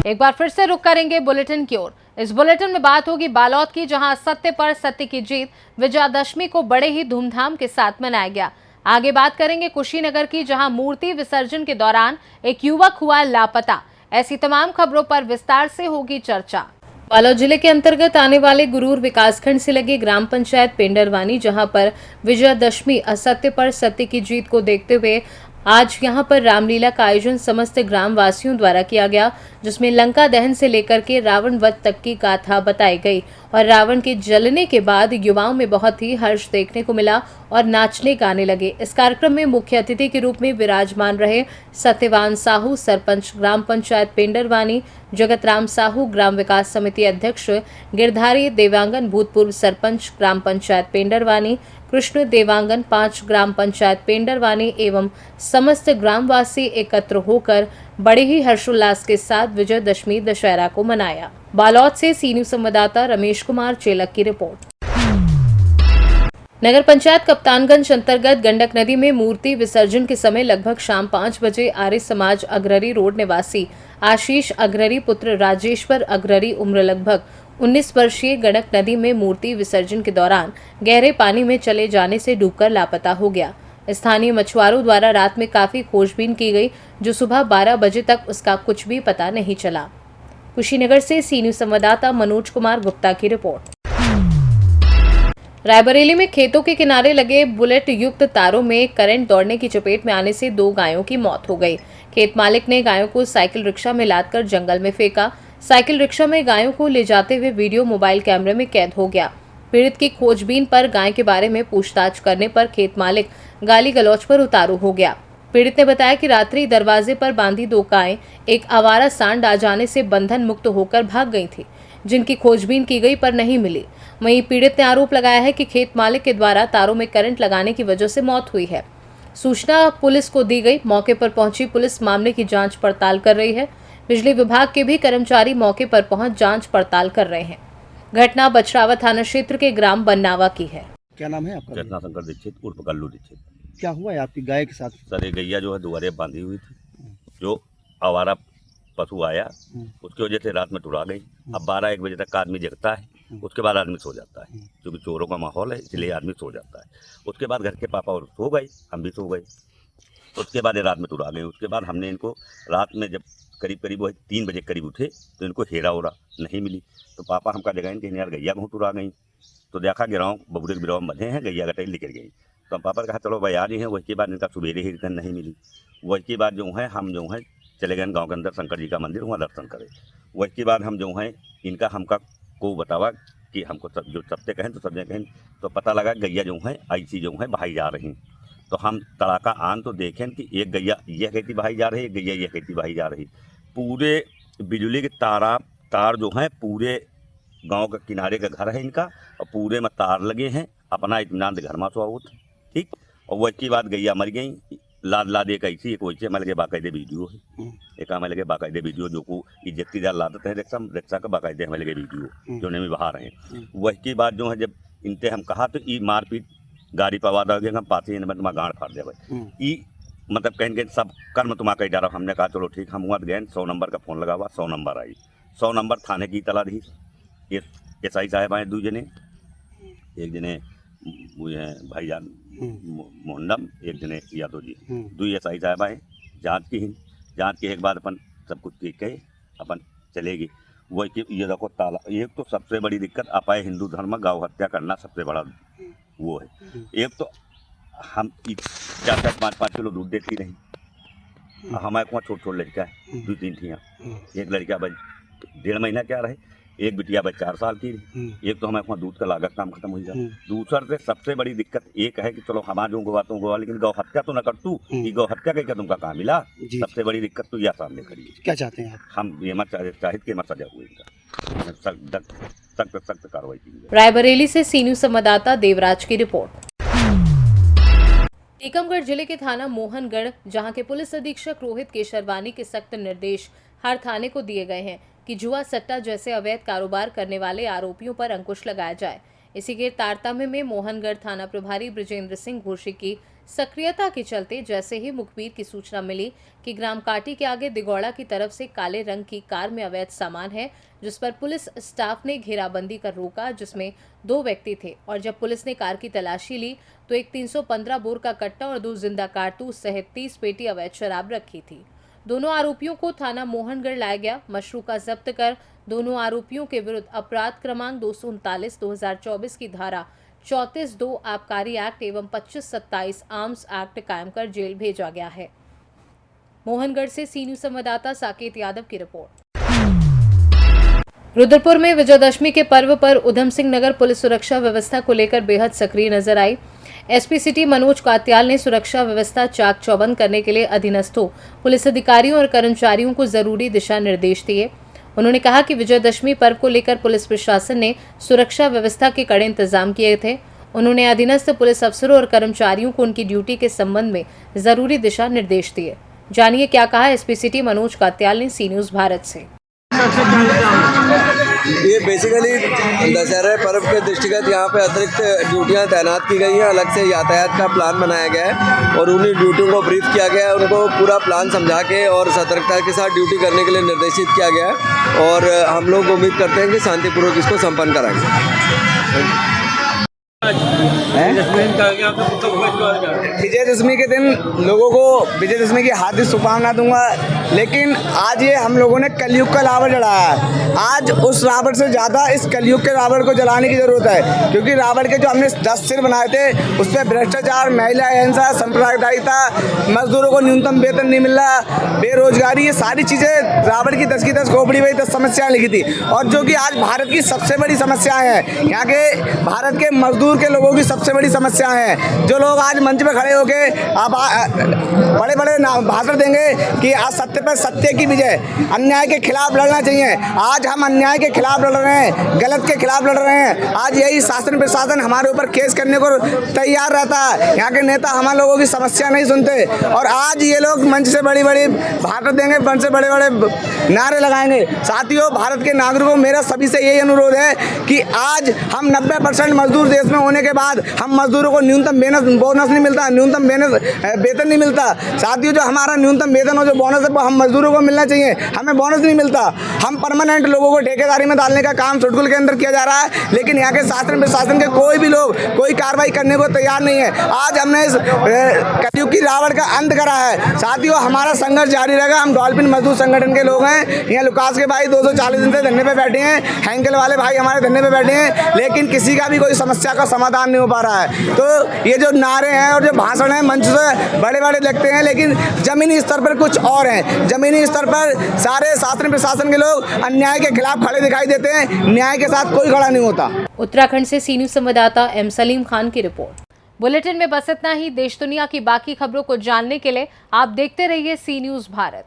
एक बार फिर से रुक करेंगे बुलेटिन की ओर। इस बुलेटिन में बात होगी बालोद की, जहां सत्य पर सत्य की जीत विजयादशमी को बड़े ही धूमधाम के साथ मनाया गया। आगे बात करेंगे कुशीनगर की, जहां मूर्ति विसर्जन के दौरान एक युवक हुआ लापता। ऐसी तमाम खबरों पर विस्तार से होगी चर्चा। बालोद जिले के अंतर्गत आने वाले गुरूर विकासखंड से लगे ग्राम पंचायत पेंडरवानी, जहां पर विजयादशमी असत्य पर सत्य की जीत को देखते हुए आज यहां पर रामलीला का आयोजन समस्त ग्राम वासियों द्वारा किया गया, जिसमें लंका दहन से लेकर के रावण वध तक की गाथा बताई गई और रावण के जलने के बाद युवाओं में बहुत ही हर्ष देखने को मिला और नाचने गाने लगे। इस कार्यक्रम में मुख्य अतिथि के रूप में विराजमान रहे सत्यवान साहू, सरपंच ग्राम पंचायत पेंडरवानी, जगत राम साहू, ग्राम विकास समिति अध्यक्ष गिरधारी देवांगन, भूतपूर्व सरपंच ग्राम पंचायत पेंडरवानी कृष्ण देवांगन, 5 ग्राम पंचायत पेंडरवानी एवं समस्त ग्रामवासी एकत्र होकर बड़े ही हर्षोल्लास के साथ विजयदशमी दशहरा को मनाया। बालोद से सी न्यूज संवाददाता रमेश कुमार चेलक की रिपोर्ट। नगर पंचायत कप्तानगंज अंतर्गत गंडक नदी में मूर्ति विसर्जन के समय लगभग शाम 5 बजे आर्य समाज अग्ररी रोड निवासी आशीष अग्ररी पुत्र राजेश्वर अग्ररी उम्र लगभग 19 वर्षीय गंडक नदी में मूर्ति विसर्जन के दौरान गहरे पानी में चले जाने से डूबकर लापता हो गया। स्थानीय मछुआरों द्वारा रात में काफी खोजबीन की गई, जो सुबह 12 बजे तक उसका कुछ भी पता नहीं चला। कुशीनगर से सी न्यूज संवाददाता मनोज कुमार गुप्ता की रिपोर्ट। रायबरेली में खेतों के किनारे लगे बुलेट युक्त तारों में करंट दौड़ने की चपेट में आने से 2 गायों की मौत हो गई। खेत मालिक ने गायों को साइकिल रिक्शा में लादकर जंगल में फेंका। साइकिल रिक्शा में गायों को ले जाते हुए वीडियो मोबाइल कैमरे में कैद हो गया। पीड़ित की खोजबीन पर गाय के बारे में पूछताछ करने पर खेत मालिक गाली गलौज पर उतारू हो गया। पीड़ित ने बताया कि रात्रि दरवाजे पर बांधी 2 गायें एक आवारा सांड आ जाने से बंधन मुक्त होकर भाग गई थी, जिनकी खोजबीन की गई पर नहीं मिली। वहीं पीड़ित ने आरोप लगाया है कि खेत मालिक के द्वारा तारों में करंट लगाने की वजह से मौत हुई है। सूचना पुलिस को दी गई। मौके पर पहुंची पुलिस मामले की जांच पड़ताल कर रही है। बिजली विभाग के भी कर्मचारी मौके पर पहुंच जांच पड़ताल कर रहे हैं। घटना बछरावा थाना क्षेत्र के ग्राम बन्नावा की है। क्या नाम है आपका? चेतना शंकर दीक्षित उर्फ कल्लू दीक्षित। क्या हुआ है आपकी गाय के साथ? सर ये गैया जो है दुआरे बांधी हुई थी, जो आवारा पशु आया उसकी वजह से रात में टुरा गई। अब 12-1 बजे तक आदमी जगता है, उसके बाद आदमी सो जाता है, क्योंकि चोरों का माहौल है इसलिए आदमी सो जाता है। उसके बाद घर के पापा और सो गए, हम भी सो गए। उसके बाद ये रात में टुरा गए। उसके बाद हमने इनको रात में जब करीब वही 3 बजे करीब उठे तो इनको हेरा ओरा नहीं मिली, तो पापा हमका जगह कि यार गैया बहुत टुरा गई। तो देखा गिराव बबूरे के गिराव बंधे हैं, गैया गटे निकल गई। तो हम पापा ने कहा चलो भाई आ रही हैं। वही के बाद इनका सुबेरे ही रिटर्न नहीं मिली। वही के बाद जो है हम जो है चले गए गांव के अंदर शंकर जी का मंदिर, वहाँ दर्शन करे। वही के बाद हम जो है इनका हमका को बतावा कि हमको सब जो सबसे कहें तो सबसे कहें, तो पता लगा गैया जो है ऐसी जो है बहाई जा रही। तो हम तड़ाका आन तो देखें कि एक गैया यह कहती बहाई जा रही है, एक गैया यह कहती बहाई जा रही। पूरे बिजली के तार जो हैं पूरे गांव के किनारे का घर है इनका, और पूरे में तार लगे हैं। अपना इत्मीनान घर में सो आवत ठीक। और वह की बात गैया मर गई, लाद एक ऐसी एक वैसे हमें लगे बाकायदे वीडियो है। एक हमें लगे बाकायदे वीडियो जो को इज्जतदार लादत है रिक्शा का बाकायदे हमें लगे वीडियो जो नहीं बाहर हैं। वह की बात जो है जब इनते हम कहा तो ई मारपीट गाड़ी पवा दे हम पाते हैं तुम्हारा गाँड फाड़ दे भाई। मतलब कहेंगे सब कर्म तुम्हारा कही जा रहा। हमने कहा चलो ठीक। हम वहाँ गए, 100 नंबर का फ़ोन लगा हुआ, 100 नंबर आई। 100 नंबर थाने की तला दी। SI साहब आए 2 जने, एक जने वो है भाईजान मोहन्नम, एक जने यादव जी। 2 SI साहब आए, जाँच के एक बाद अपन सब कुछ ठीक कहे अपन चलेगी। वही कि ये देखो ताला, एक तो सबसे बड़ी दिक्कत अपाए हिंदू धर्म में गौ हत्या करना सबसे बड़ा वो है। एक तो हम 4-5 किलो दूध देती नहीं। हमारे को छोट लड़का है, 2-3 ठियाँ। एक लड़का बस 1.5 महीना क्या रहे, एक बिटिया बस 4 साल की रही। एक तो हमारे वहाँ दूध का लागत काम खत्म हो जाए। दूसर से सबसे बड़ी दिक्कत एक है कि चलो हमारे जो गोवा लेकिन गौ हत्या तो न कर तू, गौ हत्या का तुमका कहाँ मिला। सबसे बड़ी दिक्कत तो यह सामने खड़ी है। क्या चाहते हैं आप? हम ये मत चाहिए कि मत सजा हुए इनका सख्त कार्रवाई की। रायबरेली से सी न्यूज संवाददाता देवराज की रिपोर्ट। टीकमगढ़ जिले के थाना मोहनगढ़, जहां के पुलिस अधीक्षक रोहित केशरवानी के सख्त निर्देश हर थाने को दिए गए हैं कि जुआ सट्टा जैसे अवैध कारोबार करने वाले आरोपियों पर अंकुश लगाया जाए। इसी के तारतम्य में मोहनगढ़ थाना प्रभारी ब्रजेंद्र सिंह घोषी की सक्रियता के चलते जैसे ही मुखबिर की सूचना मिली कि ग्राम काटी के आगे दिगौड़ा की तरफ से काले रंग की कार में अवैध सामान है, जिस पर पुलिस स्टाफ ने घेराबंदी कर रोका, जिसमें 2 व्यक्ति थे। और जब पुलिस ने कार की तलाशी ली तो एक 315 बोर का कट्टा और 2 जिंदा कारतूस सहित 30 पेटी अवैध शराब रखी थी। दोनों आरोपियों को थाना मोहनगढ़ लाया गया। मशरूका जब्त कर दोनों आरोपियों के विरुद्ध अपराध क्रमांक 239/2024 की धारा 34(2) आबकारी एक्ट एवं 25(27) आर्म्स एक्ट कायम कर जेल भेजा गया है। मोहनगढ़ से सी न्यूज संवाददाता साकेत यादव की रिपोर्ट। रुद्रपुर में विजयदशमी के पर्व पर उधम सिंह नगर पुलिस सुरक्षा व्यवस्था को लेकर बेहद सक्रिय नजर आई। एसपी सिटी मनोज कात्याल ने सुरक्षा व्यवस्था चाक चौबंद करने के लिए अधीनस्थों पुलिस अधिकारियों और कर्मचारियों को जरूरी दिशा निर्देश दिए। उन्होंने कहा कि विजयदशमी पर्व को लेकर पुलिस प्रशासन ने सुरक्षा व्यवस्था के कड़े इंतजाम किए थे। उन्होंने अधीनस्थ पुलिस अफसरों और कर्मचारियों को उनकी ड्यूटी के संबंध में जरूरी दिशा निर्देश दिए। जानिए क्या कहा एसपी सिटी मनोज कात्याल ने सी न्यूज भारत से। ये बेसिकली दशहरा पर्व के दृष्टिगत यहाँ पे अतिरिक्त ड्यूटियाँ तैनात की गई हैं। अलग से यातायात का प्लान बनाया गया है और उन्हीं ड्यूटियों को ब्रीफ किया गया है। उनको पूरा प्लान समझा के और सतर्कता के साथ ड्यूटी करने के लिए निर्देशित किया गया है और हम लोग उम्मीद करते हैं कि शांतिपूर्वक इसको संपन्न कराएंगे। विजयदशमी के दिन लोगों को विजयदशमी की हार्दिक शुभकामना दूंगा। लेकिन आज ये हम लोगों ने कलयुग का रावण जलाया है। आज उस रावण से ज़्यादा इस कलयुग के रावण को जलाने की ज़रूरत है, क्योंकि रावण के जो हमने 10 सिर बनाए थे उस पर भ्रष्टाचार, महिला अहिंसा, सांप्रदायिकता, मजदूरों को न्यूनतम वेतन नहीं मिल रहा, बेरोजगारी, ये सारी चीज़ें रावण की 10 की 10 खोपड़ी में 10 समस्याएँ लिखी थी। और जो कि आज भारत की सबसे बड़ी समस्याएँ हैं, यहाँ के भारत के मजदूर के लोगों की सबसे बड़ी समस्या है। जो लोग आज मंच पे खड़े होके आप बड़े बड़े भाषण देंगे कि आज सत्य पर सत्य की विजय, अन्याय के खिलाफ लड़ना चाहिए। आज हम अन्याय के खिलाफ लड़ रहे हैं, गलत के खिलाफ लड़ रहे हैं। आज यही शासन प्रशासन हमारे ऊपर केस करने को तैयार रहता है। यहाँ के नेता हमारे लोगों की समस्या नहीं सुनते और आज ये लोग मंच से बड़ी बड़ी भाषण देंगे, मंच से बड़े बड़े नारे लगाएंगे। साथियों, भारत के नागरिकों, मेरा सभी से यही अनुरोध है कि आज हम 90% मजदूर देश में होने के बाद हम मजदूरों को न्यूनतम बोनस नहीं मिलता, न्यूनतम वेतन नहीं मिलता। साथियों, जो हमारा न्यूनतम वेतन और जो बोनस है वो हम मजदूरों को मिलना चाहिए, हमें बोनस नहीं मिलता। हम परमानेंट लोगों को ठेकेदारी में डालने का काम शेड्यूल के अंदर किया जा रहा है, लेकिन यहाँ के शासन प्रशासन के कोई भी लोग कोई कार्रवाई करने को तैयार नहीं है। आज हमने इस कलयुग की रावण का अंत करा है। साथियों, हमारा संघर्ष जारी रहेगा। हम डॉल्फिन मजदूर संगठन के लोग हैं। यहाँ लुकास के भाई 240 दिन से धरने पे बैठे हैं, हैंकल वाले भाई हमारे धरने पे बैठे हैं, लेकिन किसी का भी कोई समस्या का समाधान नहीं हो पा रहा है। तो ये जो नारे हैं और जो भाषण हैं मंच से बड़े बड़े लगते हैं, लेकिन जमीनी स्तर पर कुछ और हैं। जमीनी स्तर पर सारे शासन प्रशासन के लोग अन्याय के खिलाफ खड़े दिखाई देते हैं, न्याय के साथ कोई खड़ा नहीं होता। उत्तराखंड से सी न्यूज संवाददाता एम सलीम खान की रिपोर्ट। बुलेटिन में बस इतना ही। देश दुनिया की बाकी खबरों को जानने के लिए आप देखते रहिए सी न्यूज भारत।